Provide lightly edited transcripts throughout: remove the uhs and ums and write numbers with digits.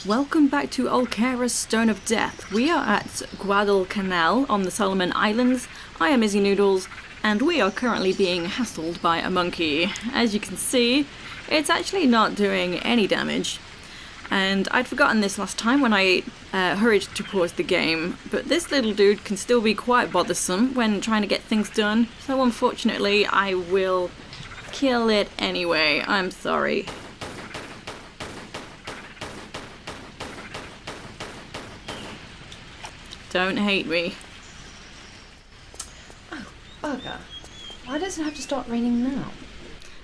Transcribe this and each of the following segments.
Welcome back to Olkaira's Stone of Death. We are at Guadalcanal on the Solomon Islands. I am Izzy Noodles, and we are currently being hassled by a monkey. As you can see, it's actually not doing any damage. And I'd forgotten this last time when I hurried to pause the game, but this little dude can still be quite bothersome when trying to get things done, so unfortunately I will kill it anyway. I'm sorry. Don't hate me. Oh, bugger. Why does it have to start raining now?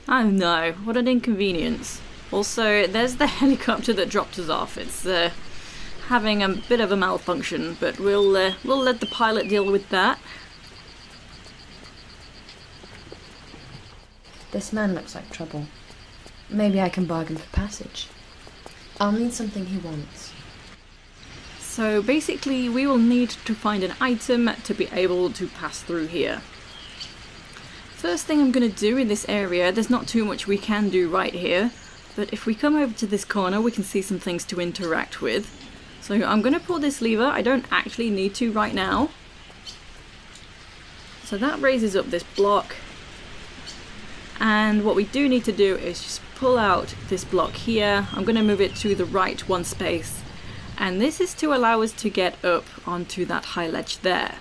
Oh no, what an inconvenience. Also, there's the helicopter that dropped us off. It's having a bit of a malfunction, but we'll let the pilot deal with that. This man looks like trouble. Maybe I can bargain for passage. I'll need something he wants. So basically we will need to find an item to be able to pass through here. First thing I'm going to do in this area, there's not too much we can do right here, but if we come over to this corner we can see some things to interact with. So I'm going to pull this lever. I don't actually need to right now. So that raises up this block, and what we do need to do is just pull out this block here. I'm going to move it to the right one space. And this is to allow us to get up onto that high ledge there.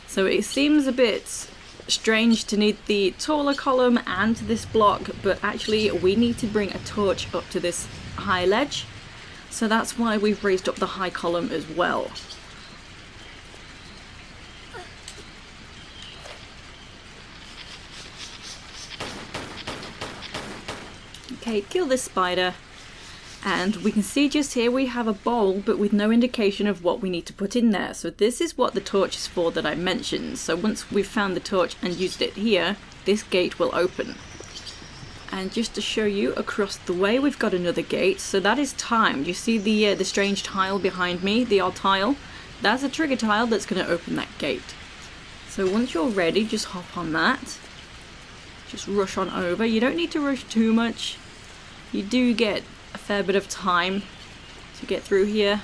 So it seems a bit strange to need the taller column and this block, but actually we need to bring a torch up to this high ledge. So that's why we've raised up the high column as well. Okay, kill this spider. And we can see just here we have a bowl, but with no indication of what we need to put in there. So this is what the torch is for that I mentioned. So once we've found the torch and used it here, this gate will open. And just to show you, across the way we've got another gate. So that is timed. You see the strange tile behind me, the odd tile? That's a trigger tile that's going to open that gate. So once you're ready, just hop on that. Just rush on over. You don't need to rush too much. You do get a fair bit of time to get through here.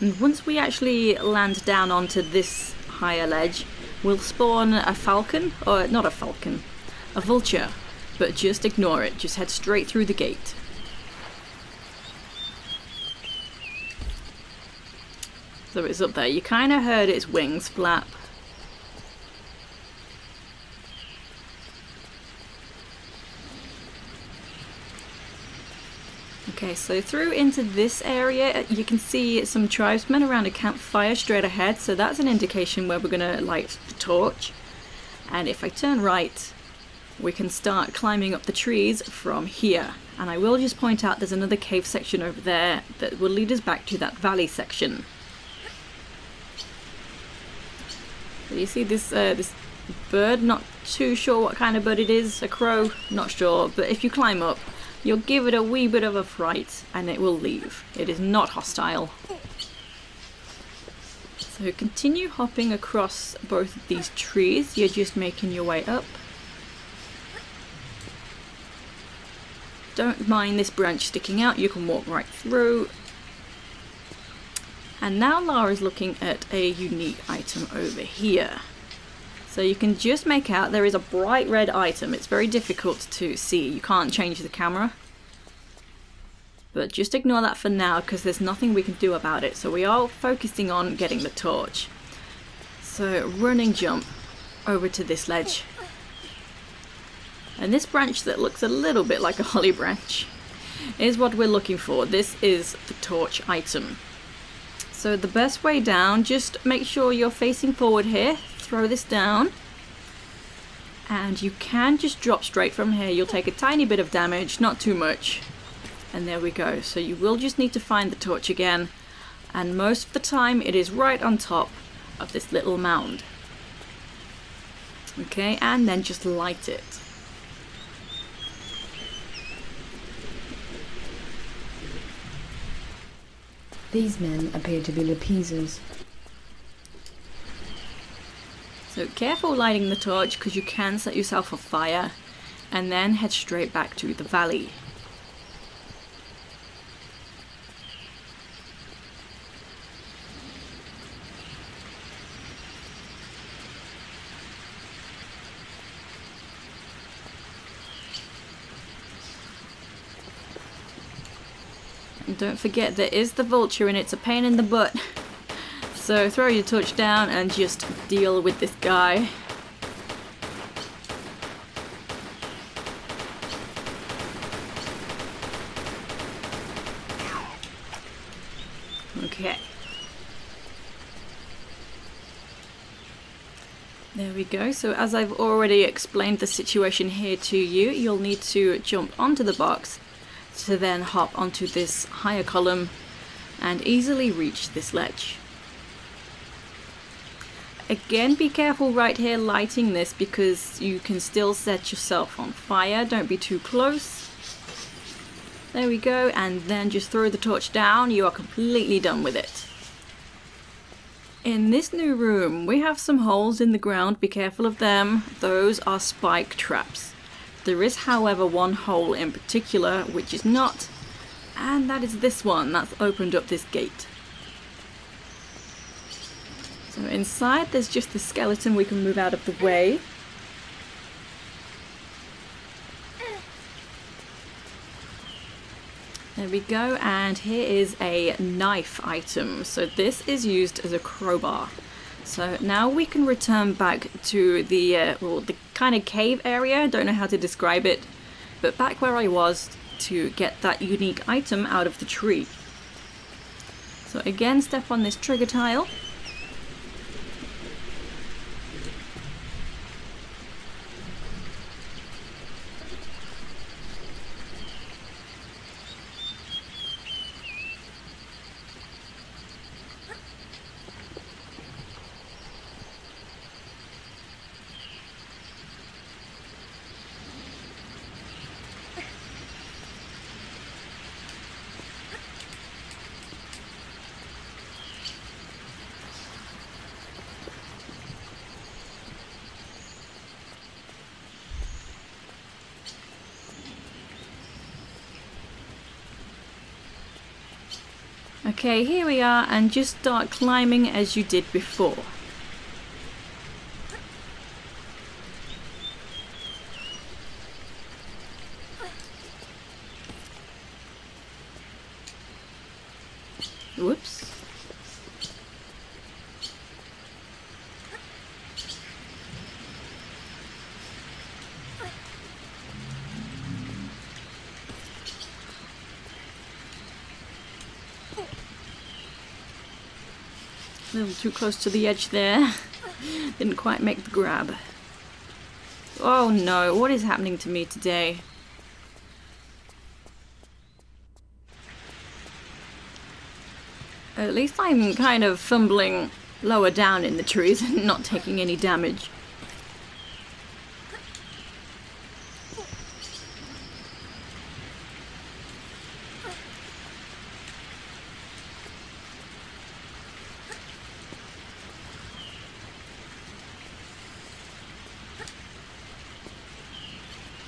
And once we actually land down onto this higher ledge, we'll spawn a falcon, or not a falcon, a vulture, but just ignore it, just head straight through the gate. So it's up there. You kind of heard its wings flap. Okay, so through into this area, you can see some tribesmen around a campfire straight ahead. So that's an indication where we're going to light the torch. And if I turn right, we can start climbing up the trees from here. And I will just point out there's another cave section over there that will lead us back to that valley section. You see this this bird, not too sure what kind of bird it is, a crow, not sure, but if you climb up, you'll give it a wee bit of a fright and it will leave. It is not hostile. So continue hopping across both of these trees, you're just making your way up. Don't mind this branch sticking out, you can walk right through. And now Lara's looking at a unique item over here. So you can just make out there is a bright red item. It's very difficult to see. You can't change the camera. But just ignore that for now because there's nothing we can do about it. So we are focusing on getting the torch. So running jump over to this ledge. And this branch that looks a little bit like a holly branch is what we're looking for. This is the torch item. So the best way down, just make sure you're facing forward here, throw this down, and you can just drop straight from here. You'll take a tiny bit of damage, not too much, and there we go. So you will just need to find the torch again. And most of the time it is right on top of this little mound. Okay, and then just light it. These men appear to be Lapizas. So careful lighting the torch because you can set yourself on fire, and then head straight back to the valley. And don't forget, there is the vulture and it's a pain in the butt. So throw your torch down and just deal with this guy. Okay. There we go. So as I've already explained the situation here to you, you'll need to jump onto the box to then hop onto this higher column and easily reach this ledge. Again, be careful right here lighting this because you can still set yourself on fire. Don't be too close. There we go, and then just throw the torch down. You are completely done with it. In this new room, we have some holes in the ground. Be careful of them. Those are spike traps. There is, however, one hole in particular which is not, and that is this one that's opened up this gate. So inside there's just the skeleton we can move out of the way. There we go, and here is a knife item. So this is used as a crowbar. So now we can return back to the the kind of cave area. Don't know how to describe it, but back where I was to get that unique item out of the tree. So again, step on this trigger tile. Okay, here we are, and just start climbing as you did before. Whoops. A little too close to the edge there. Didn't quite make the grab. Oh no, what is happening to me today? At least I'm kind of fumbling lower down in the trees and not taking any damage.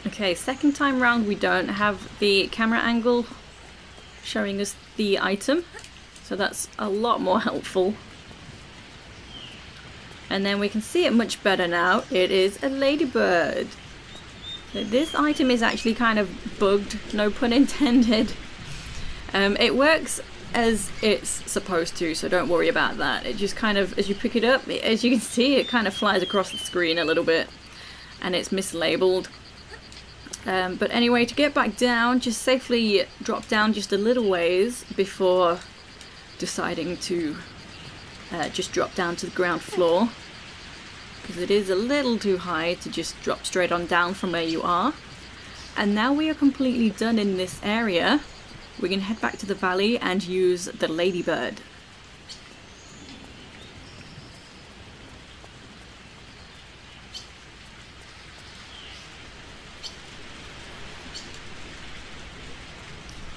Okay, second time round we don't have the camera angle showing us the item, so that's a lot more helpful. And then we can see it much better now. It is a ladybird. So this item is actually kind of bugged, no pun intended. It works as it's supposed to, so don't worry about that. It just kind of, as you pick it up, as you can see, it kind of flies across the screen a little bit, and it's mislabeled. But anyway, to get back down, just safely drop down just a little ways before deciding to just drop down to the ground floor, because it is a little too high to just drop straight on down from where you are. And now we are completely done in this area. We can head back to the valley and use the Ladybird.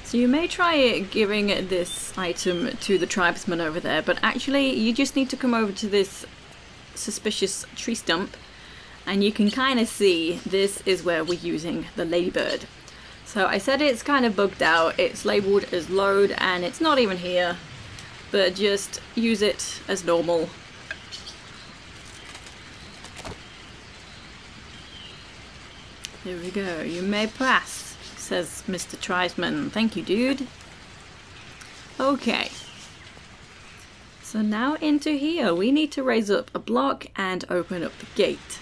So you may try giving this item to the tribesman over there, but actually you just need to come over to this suspicious tree stump, and you can kind of see this is where we're using the Ladybird. So I said it's kind of bugged out, it's labelled as load and it's not even here, but just use it as normal. There we go, you may pass, says Mr. Tribesman. Thank you, dude. Okay. So now into here, we need to raise up a block and open up the gate.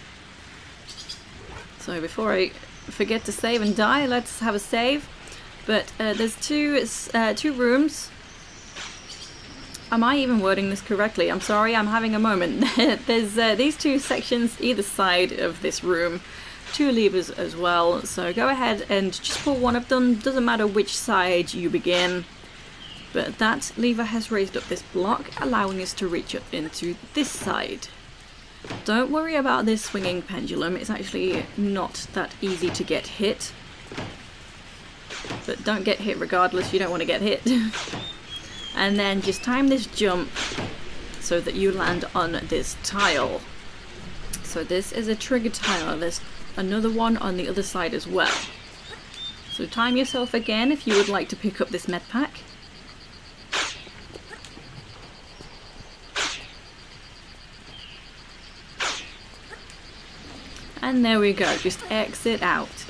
So before I forget to save and die, let's have a save. But there's two rooms. Am I even wording this correctly? I'm sorry, I'm having a moment. There's these two sections either side of this room. Two levers as well, so go ahead and just pull one of them, doesn't matter which side you begin. But that lever has raised up this block, allowing us to reach up into this side. Don't worry about this swinging pendulum, it's actually not that easy to get hit. But don't get hit regardless, you don't want to get hit. And then just time this jump so that you land on this tile. So this is a trigger tile, there's another one on the other side as well. So time yourself again if you would like to pick up this medpack. And there we go, just exit out.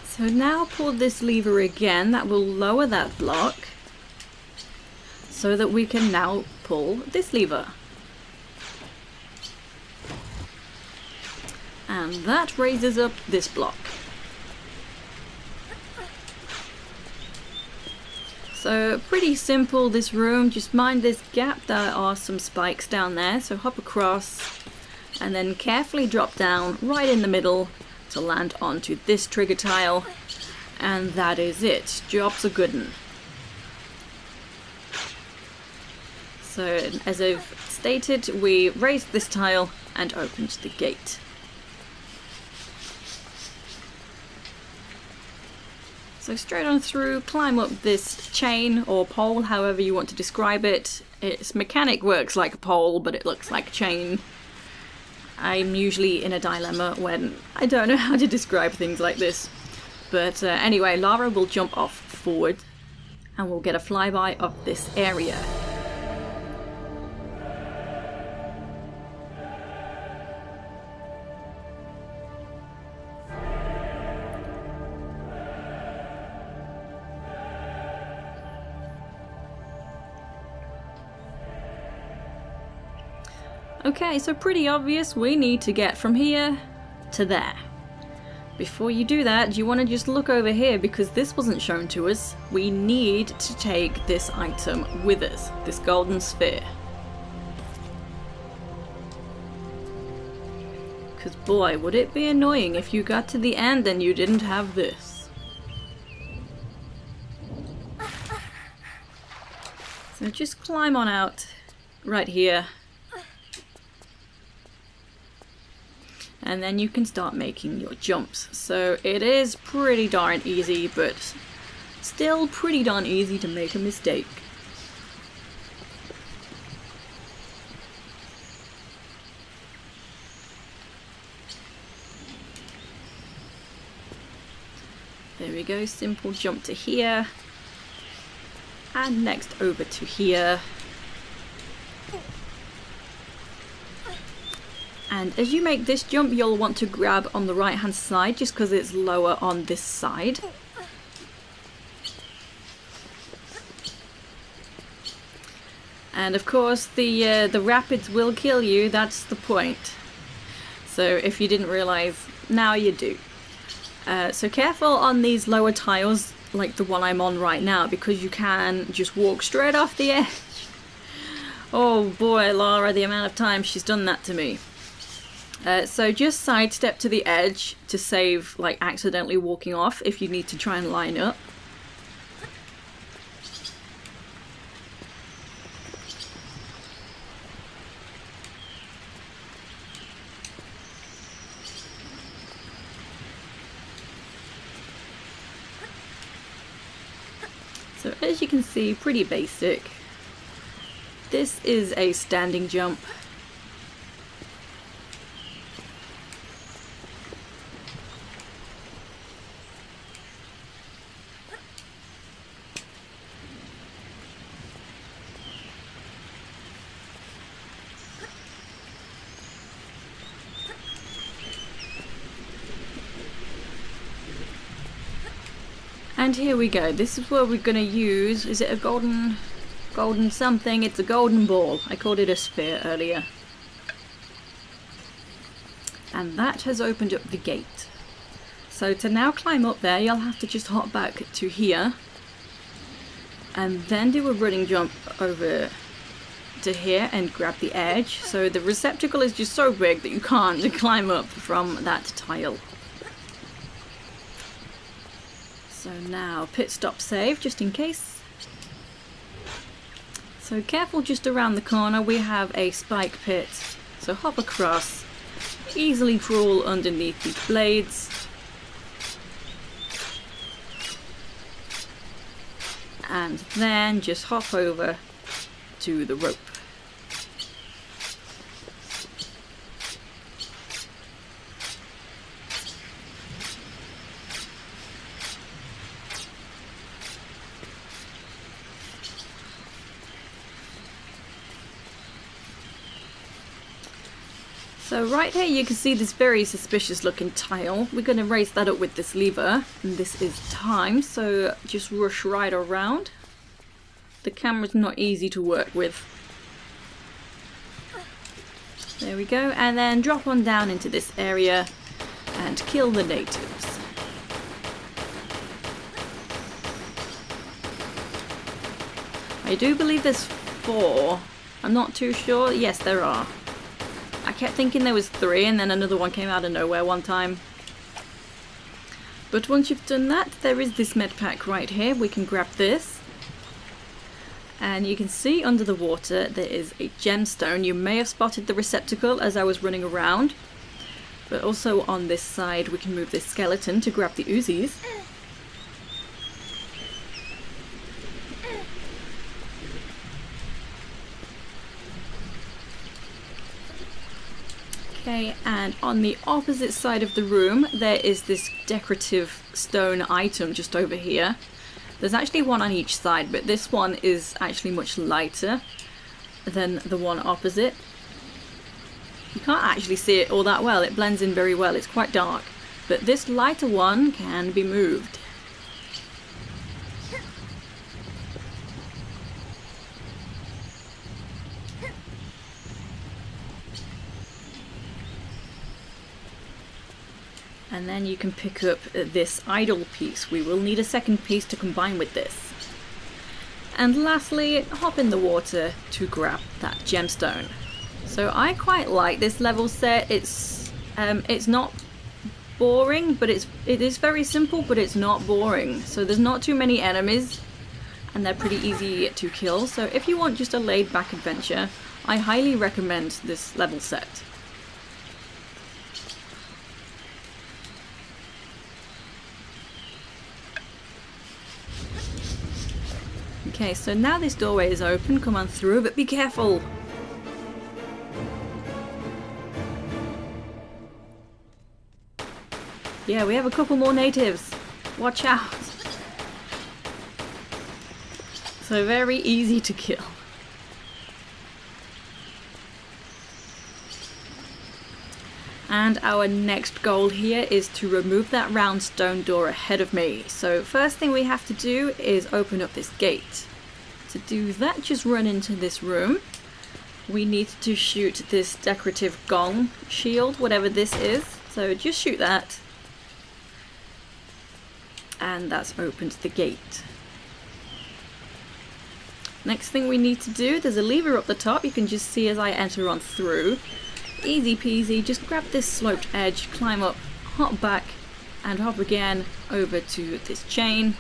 So now pull this lever again, that will lower that block, so that we can now pull this lever. And that raises up this block. So pretty simple this room, just mind this gap, there are some spikes down there, so hop across and then carefully drop down right in the middle to land onto this trigger tile, and that is it. Job's a good one. So as I've stated, we raised this tile and opened the gate. So straight on through, climb up this chain or pole, however you want to describe it. Its mechanic works like a pole, but it looks like a chain. I'm usually in a dilemma when I don't know how to describe things like this. But anyway, Lara will jump off forward and we'll get a flyby of this area. Okay, so pretty obvious, we need to get from here to there. Before you do that, you want to just look over here because this wasn't shown to us. We need to take this item with us, this golden sphere. Because boy, would it be annoying if you got to the end and you didn't have this. So just climb on out right here. And then you can start making your jumps. So it is pretty darn easy, but still pretty darn easy to make a mistake. There we go, simple jump to here. And next over to here. And as you make this jump, you'll want to grab on the right hand side just because it's lower on this side. And of course the rapids will kill you, that's the point. So if you didn't realise, now you do. So careful on these lower tiles like the one I'm on right now, because you can just walk straight off the edge. Oh boy, Lara, the amount of times she's done that to me. So just sidestep to the edge to save like accidentally walking off if you need to try and line up. So as you can see, pretty basic. This is a standing jump. And here we go. This is where we're going to use, is it a golden something? It's a golden ball. I called it a sphere earlier. And that has opened up the gate. So to now climb up there, you'll have to just hop back to here. And then do a running jump over to here and grab the edge. So the receptacle is just so big that you can't climb up from that tile. So now pit stop save just in case. So careful just around the corner, we have a spike pit. So hop across, easily crawl underneath these blades. And then just hop over to the rope. So right here you can see this very suspicious looking tile. We're going to raise that up with this lever, and this is time, so just rush right around. The camera's not easy to work with. There we go, and then drop on down into this area and kill the natives. I do believe there's 4. I'm not too sure. Yes, there are. I kept thinking there was 3 and then another one came out of nowhere one time. But once you've done that, there is this medpack right here. We can grab this. And you can see under the water there is a gemstone. You may have spotted the receptacle as I was running around. But also on this side we can move this skeleton to grab the Uzis. Okay, and on the opposite side of the room there is this decorative stone item just over here. There's actually one on each side, but this one is actually much lighter than the one opposite. You can't actually see it all that well, it blends in very well, it's quite dark. But this lighter one can be moved. And then you can pick up this idol piece. We will need a second piece to combine with this. And lastly, hop in the water to grab that gemstone. So I quite like this level set. It's not boring, but it is very simple, but it's not boring. So there's not too many enemies, and they're pretty easy to kill. So if you want just a laid-back adventure, I highly recommend this level set. Okay, so now this doorway is open, come on through, but be careful! Yeah, we have a couple more natives. Watch out! So very easy to kill. And our next goal here is to remove that round stone door ahead of me. So first thing we have to do is open up this gate. To do that, just run into this room. We need to shoot this decorative gong shield, whatever this is. So just shoot that. And that's opened the gate. Next thing we need to do, there's a lever up the top, you can just see as I enter on through. Easy peasy, just grab this sloped edge, climb up, hop back, and hop again over to this chain,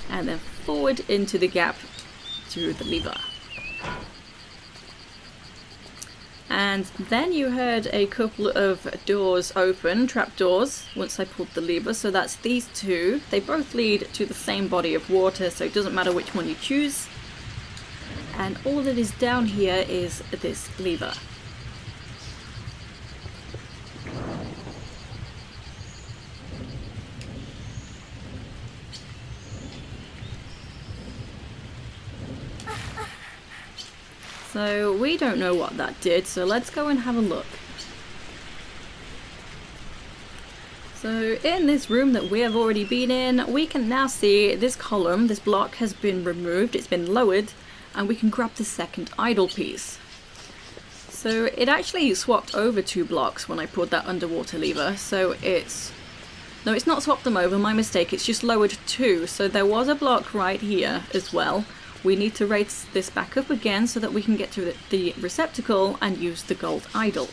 and then forward into the gap through the lever. And then you heard a couple of doors open, trapdoors, once I pulled the lever. So that's these two. They both lead to the same body of water, so it doesn't matter which one you choose. And all that is down here is this lever. So we don't know what that did, so let's go and have a look. So in this room that we have already been in, we can now see this column, this block has been removed, it's been lowered, and we can grab the second idle piece. So it actually swapped over 2 blocks when I pulled that underwater lever, so no, it's not swapped them over, my mistake, it's just lowered 2, so there was a block right here as well. We need to raise this back up again so that we can get to the receptacle and use the gold idol.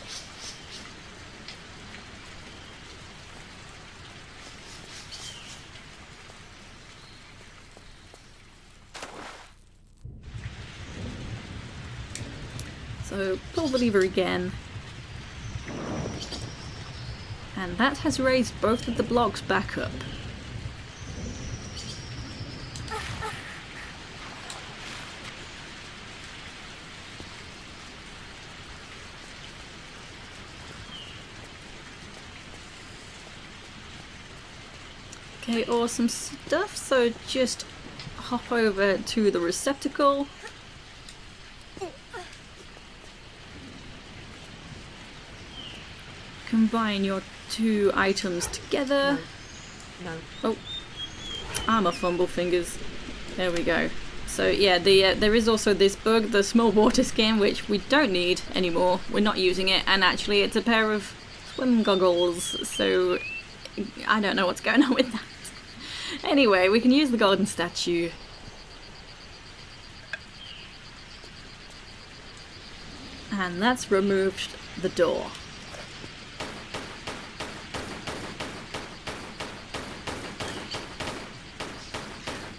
So pull the lever again. And that has raised both of the blocks back up. Okay, awesome stuff. So just hop over to the receptacle. Combine your 2 items together. No. Oh, I'm a fumble fingers. There we go. So yeah, there is also this bug, the small water skin, which we don't need anymore. We're not using it, and actually it's a pair of swim goggles, so I don't know what's going on with that. Anyway, we can use the golden statue. And that's removed the door.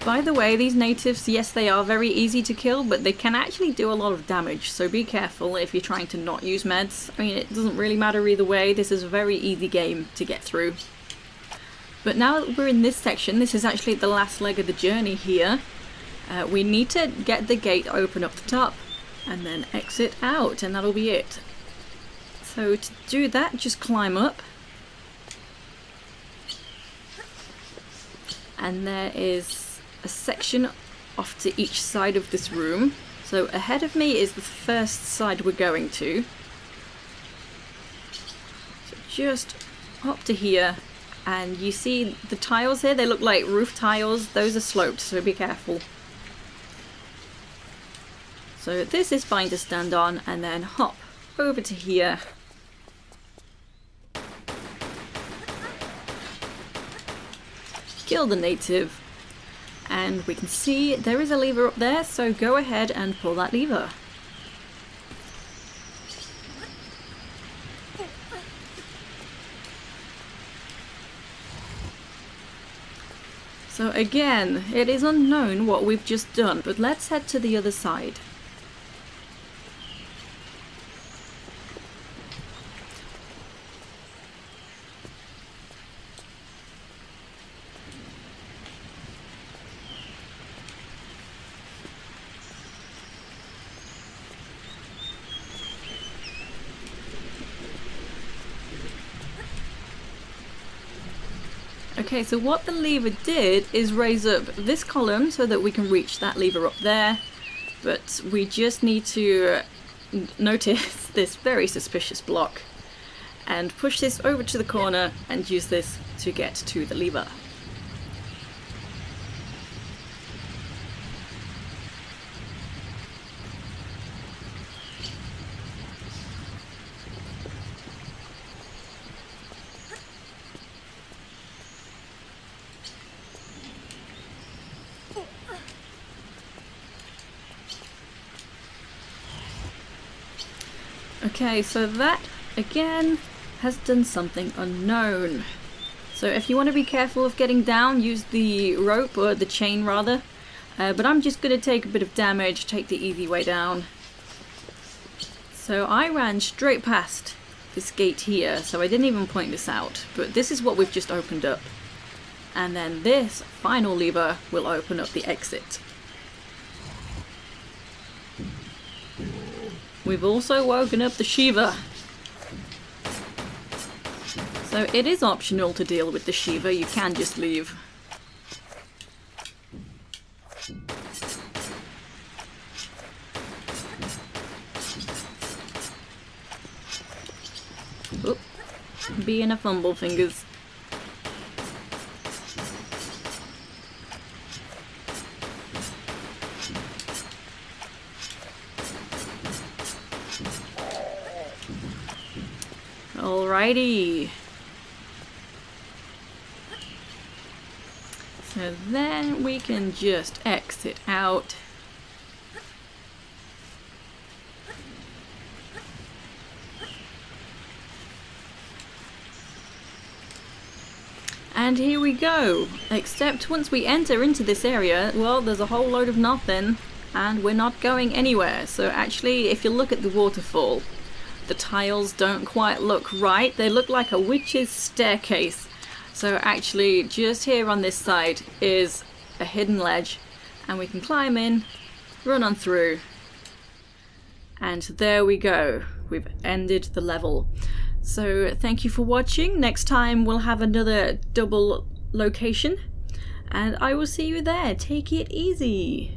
By the way, these natives, yes, they are very easy to kill, but they can actually do a lot of damage, so be careful if you're trying to not use meds. I mean, it doesn't really matter either way, this is a very easy game to get through. But now that we're in this section, this is actually the last leg of the journey here. We need to get the gate open up the top, and then exit out, and that'll be it. So to do that, just climb up. And there is a section off to each side of this room. So ahead of me is the first side we're going to. So just hop to here, and you see the tiles here, they look like roof tiles. Those are sloped, so be careful. So this is fine to stand on, and then hop over to here. Kill the native. And we can see there is a lever up there, so go ahead and pull that lever. So again, it is unknown what we've just done, but let's head to the other side. Okay, so what the lever did is raise up this column so that we can reach that lever up there, but we just need to notice this very suspicious block and push this over to the corner and use this to get to the lever. Okay, so that, again, has done something unknown. So if you want to be careful of getting down, use the rope, or the chain rather. But I'm just going to take a bit of damage, take the easy way down. So I ran straight past this gate here, so I didn't even point this out, but this is what we've just opened up. And then this final lever will open up the exit. We've also woken up the Shiva. So it is optional to deal with the Shiva, you can just leave. Oop, being a fumble fingers. Alrighty. So then we can just exit out. And here we go. Except once we enter into this area, well, there's a whole load of nothing and we're not going anywhere. So actually, if you look at the waterfall, the tiles don't quite look right. They look like a witch's staircase. So actually, just here on this side is a hidden ledge and we can climb in, run on through, and there we go. We've ended the level. So thank you for watching. Next time we'll have another double location and I will see you there. Take it easy.